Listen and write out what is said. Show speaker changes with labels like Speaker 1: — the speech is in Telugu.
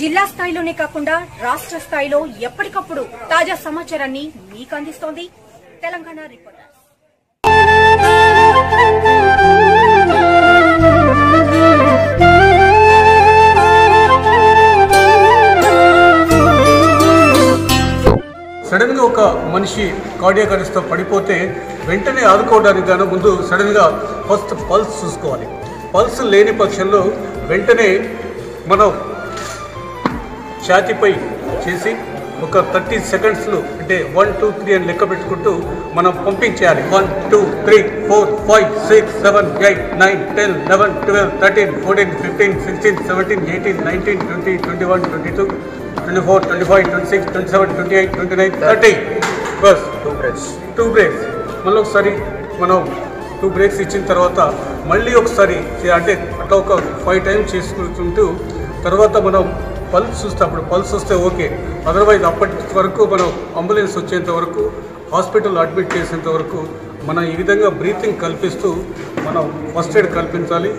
Speaker 1: జిల్లా స్థాయిలోనే కాకుండా రాష్ట్ర స్థాయిలో ఎప్పటికప్పుడు తాజా సమాచారాన్ని మీకు అందిస్తోంది తెలంగాణ రిపోర్టర్.
Speaker 2: సడన్ గా ఒక మనిషి కార్డియాక్ అరెస్ట్తో పడిపోతే వెంటనే ఆదుకోవడానికి గాను ముందు సడన్ గా ఫస్ట్ పల్స్ చూసుకోవాలి. పల్స్ లేని పక్షంలో వెంటనే మనం ఛాతీపై చేసి ఒక 30 సెకండ్స్లో అంటే 1 2 3 అని లెక్క పెట్టుకుంటూ మనం పంపింగ్ చేయాలి. 1 2 3 4 5 6 7 8 9 10 11 12 13 14 15 16 17 18 19 20 21 22 24 25 26 27 28 29 30 బస్ 2 బ్రేక్స్. మళ్ళీ ఒకసారి మనం 2 బ్రేక్స్ ఇచ్చిన తర్వాత మళ్ళీ ఒకసారి అంటే అట్లా ఒక 5 టైమ్స్ చేసుకుంటూ తర్వాత మనం పల్స్ చూస్తే అప్పుడు పల్స్ వస్తే ఓకే, అదర్వైజ్ అప్పటి వరకు మనం అంబులెన్స్ వచ్చేంత వరకు హాస్పిటల్ అడ్మిట్ చేసేంత వరకు మనం ఈ విధంగా బ్రీతింగ్ కల్పిస్తూ మనం ఫస్ట్ ఎయిడ్ కల్పించాలి.